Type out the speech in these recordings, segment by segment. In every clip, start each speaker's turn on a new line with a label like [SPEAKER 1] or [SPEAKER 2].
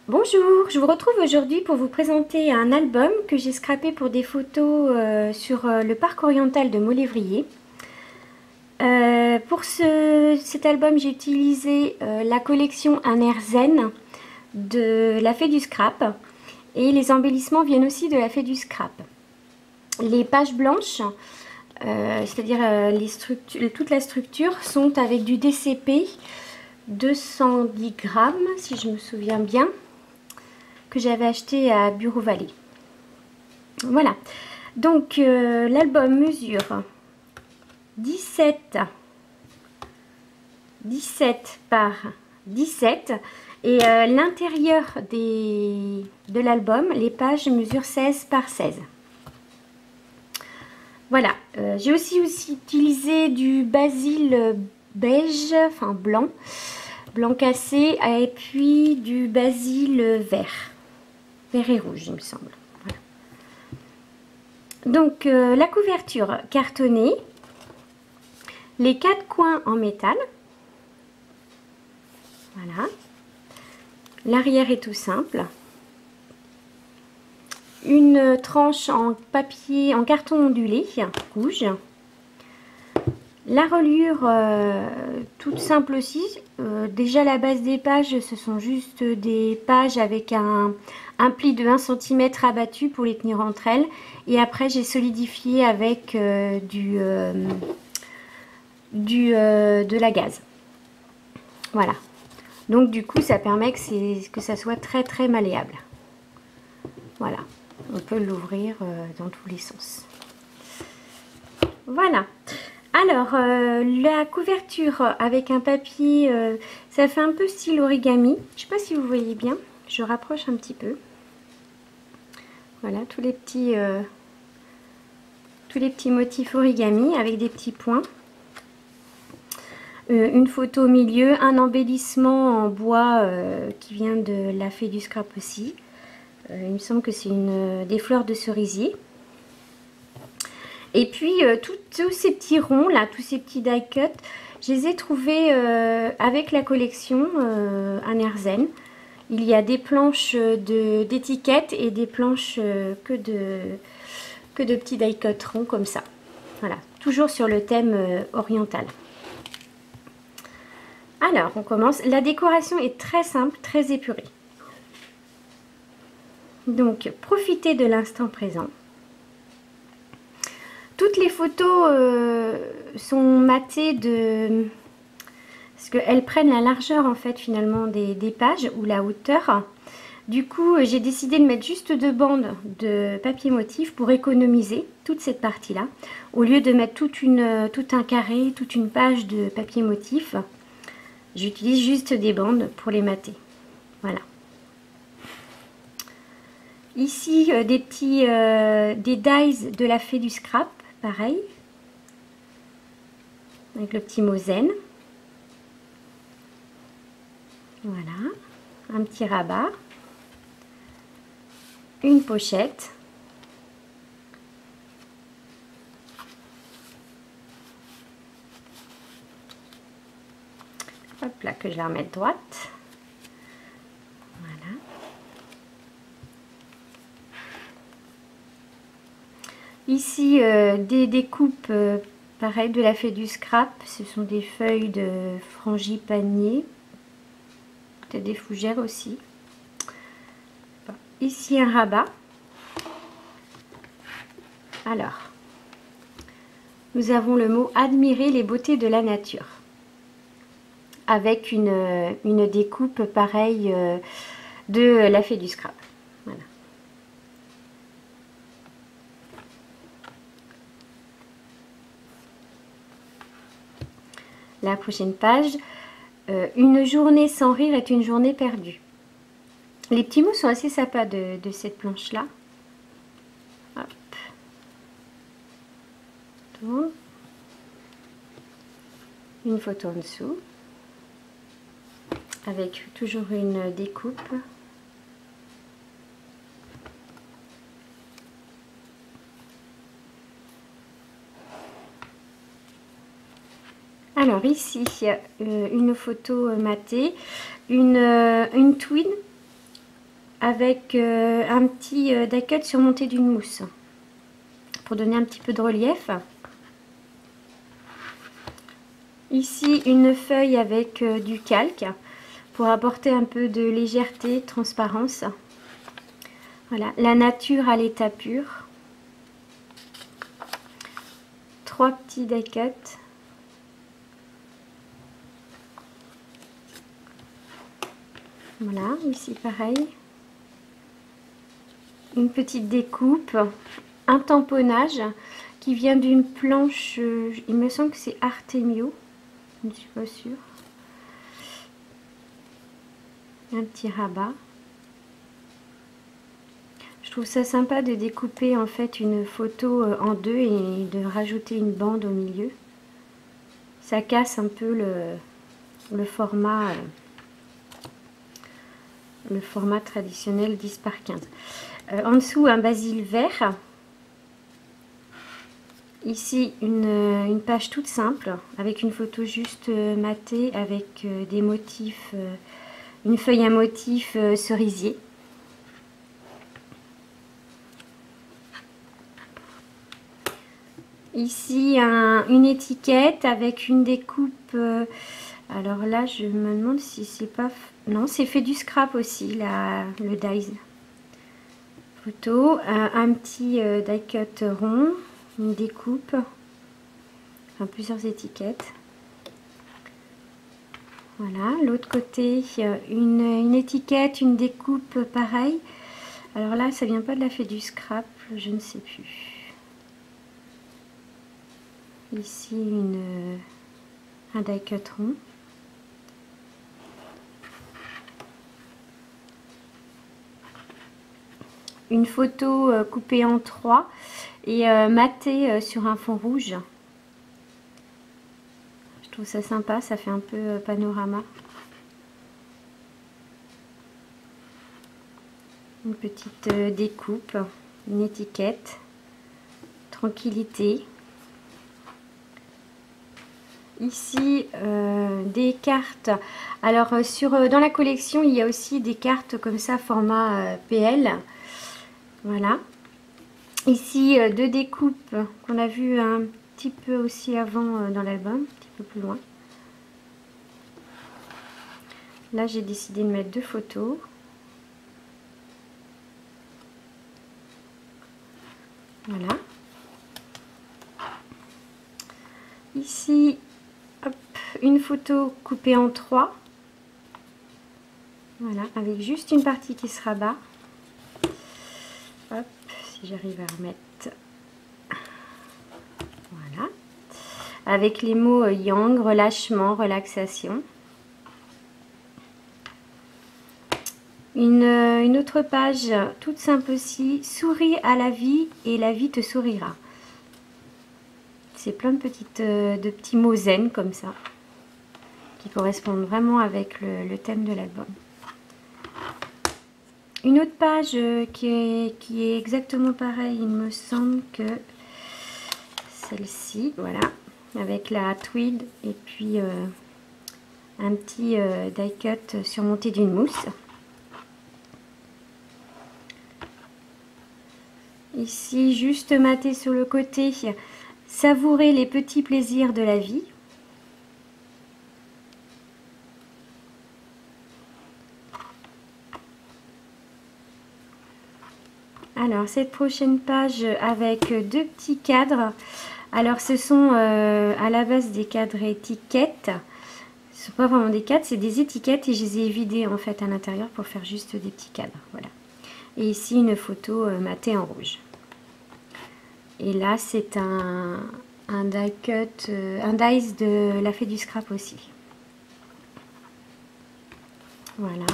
[SPEAKER 1] Bonjour, je vous retrouve aujourd'hui pour vous présenter un album que j'ai scrapé pour des photos sur le parc oriental de Maulévrier. Pour cet album, j'ai utilisé la collection Un air zen de la Fée du Scrap et les embellissements viennent aussi de la Fée du Scrap. Les pages blanches, c'est-à-dire toute la structure, sont avec du DCP 210 grammes si je me souviens bien, que j'avais acheté à Bureau Vallée. Voilà, donc l'album mesure 17 par 17 et l'intérieur de l'album, les pages mesurent 16 par 16. Voilà, j'ai aussi utilisé du basil beige, enfin blanc cassé, et puis du basil vert et rouge, il me semble. Voilà. Donc la couverture cartonnée, les 4 coins en métal. Voilà. L'arrière est tout simple. Une tranche en papier, en carton ondulé rouge. La reliure toute simple aussi. Déjà la base des pages, ce sont juste des pages avec un pli de 1 cm abattu pour les tenir entre elles. Et après j'ai solidifié avec de la gaze. Voilà. Donc du coup ça permet que ça soit très très malléable. Voilà. On peut l'ouvrir dans tous les sens. Voilà. Alors, la couverture avec un papier, ça fait un peu style origami. Je ne sais pas si vous voyez bien. Je rapproche un petit peu. Voilà, tous les petits motifs origami avec des petits points. Une photo au milieu, un embellissement en bois qui vient de la Fée du Scrap aussi. Il me semble que c'est des fleurs de cerisier. Et puis tous ces petits ronds là, tous ces petits die cut, je les ai trouvés avec la collection Un air zen. Il y a des planches d'étiquettes et des planches que de petits die cut ronds comme ça. Voilà, toujours sur le thème oriental. Alors on commence. La décoration est très simple, très épurée. Donc profitez de l'instant présent. Toutes les photos sont matées parce qu'elles prennent la largeur en fait finalement des pages ou la hauteur. Du coup j'ai décidé de mettre juste 2 bandes de papier motif pour économiser toute cette partie là. Au lieu de mettre tout un carré, toute une page de papier motif, j'utilise juste des bandes pour les mater. Voilà. Ici des dies de la Fée du Scrap. Pareil, avec le petit mot zen. Voilà, un petit rabat, une pochette, hop là, que je la remette droite. Voilà. Ici, des découpes pareil de la Fée du Scrap. Ce sont des feuilles de frangipanier, peut-être des fougères aussi. Ici un rabat. Alors, nous avons le mot admirer les beautés de la nature, avec une découpe pareille de la Fée du Scrap. Voilà. La prochaine page, une journée sans rire est une journée perdue. Les petits mots sont assez sympas de cette planche-là. Une photo en dessous, avec toujours une découpe. Alors ici, une photo matée, une twin avec un petit die-cut surmonté d'une mousse pour donner un petit peu de relief. Ici une feuille avec du calque pour apporter un peu de légèreté, de transparence. Voilà, la nature à l'état pur. 3 petits die-cut. Voilà, ici pareil. Une petite découpe, un tamponnage qui vient d'une planche, il me semble que c'est Artemio, je ne suis pas sûre. Un petit rabat. Je trouve ça sympa de découper en fait une photo en deux et de rajouter une bande au milieu. Ça casse un peu le format traditionnel 10 par 15. En dessous un basil vert. Ici une page toute simple avec une photo juste matée avec des motifs, une feuille à motif cerisier. Ici une étiquette avec une découpe. Alors là je me demande si c'est pas... Non, c'est fait du scrap aussi, le dies. Photo, un petit die cut rond, une découpe, enfin plusieurs étiquettes. Voilà, l'autre côté, une étiquette, une découpe pareil. Alors là, ça vient pas de la fée du scrap, je ne sais plus. Ici, un die cut rond. Une photo coupée en 3 et matée sur un fond rouge. Je trouve ça sympa, ça fait un peu panorama. Une petite découpe, une étiquette, tranquillité. Ici des cartes. Alors dans la collection il y a aussi des cartes comme ça format PL. Voilà. Ici deux découpes qu'on a vu un petit peu aussi avant dans l'album, un petit peu plus loin. Là j'ai décidé de mettre deux photos. Voilà. Ici hop, une photo coupée en 3. Voilà, avec juste une partie qui se rabat. Hop, si j'arrive à remettre. Voilà. Avec les mots yang, relâchement, relaxation. Une autre page toute simple aussi. Souris à la vie et la vie te sourira. C'est plein de petits mots zen comme ça. Qui correspondent vraiment avec le thème de l'album. Une autre page qui est exactement pareille, il me semble que celle-ci, voilà, avec la tweed et puis un petit die cut surmonté d'une mousse. Ici, juste maté sur le côté, savourer les petits plaisirs de la vie. Alors cette prochaine page avec deux petits cadres. Alors ce sont à la base des cadres étiquettes. Ce ne sont pas vraiment des cadres, c'est des étiquettes et je les ai vidées en fait à l'intérieur pour faire juste des petits cadres. Voilà. Et ici une photo matée en rouge. Et là c'est un die cut, un dies de la fée du scrap aussi. Voilà.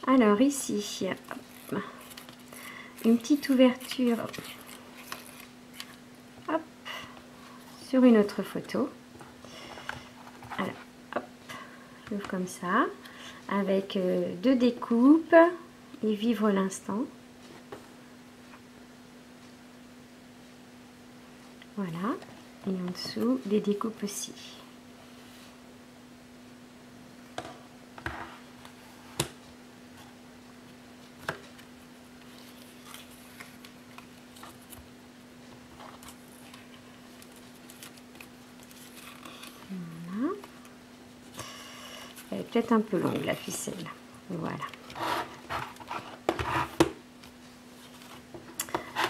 [SPEAKER 1] Alors ici, hop, une petite ouverture hop, sur une autre photo. Alors, hop, j'ouvre comme ça, avec deux découpes et vivre l'instant. Voilà, et en dessous des découpes aussi. Elle est peut-être un peu longue la ficelle. Voilà.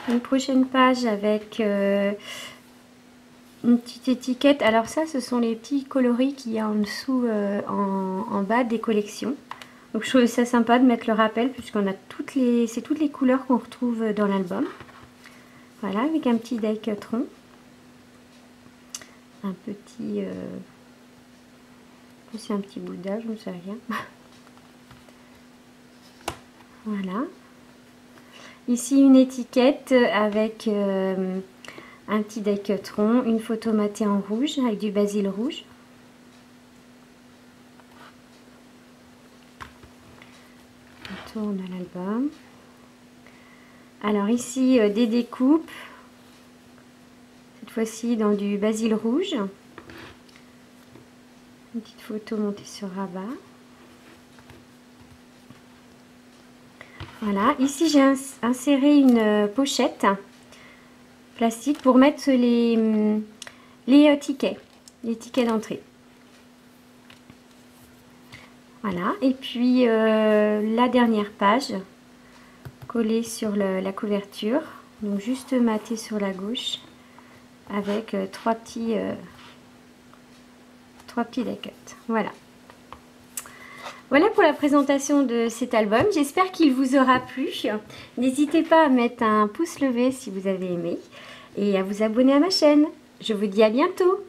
[SPEAKER 1] Une prochaine page avec une petite étiquette. Alors ça, ce sont les petits coloris qu'il y a en dessous, en bas des collections. Donc je trouve ça sympa de mettre le rappel puisqu'on a c'est toutes les couleurs qu'on retrouve dans l'album. Voilà, avec un petit die cut rond. Un petit... c'est un petit Bouddha, je ne sais rien. Voilà. Ici une étiquette avec un petit die cut rond, une photo matée en rouge avec du basil rouge. On tourne à l'album. Alors ici des découpes, cette fois-ci dans du basil rouge. Une petite photo montée sur rabat. Voilà, ici j'ai inséré une pochette plastique pour mettre les tickets d'entrée. Voilà, et puis la dernière page collée sur la couverture, donc juste matée sur la gauche avec trois petits die cut. Voilà. Voilà pour la présentation de cet album. J'espère qu'il vous aura plu. N'hésitez pas à mettre un pouce levé si vous avez aimé et à vous abonner à ma chaîne. Je vous dis à bientôt.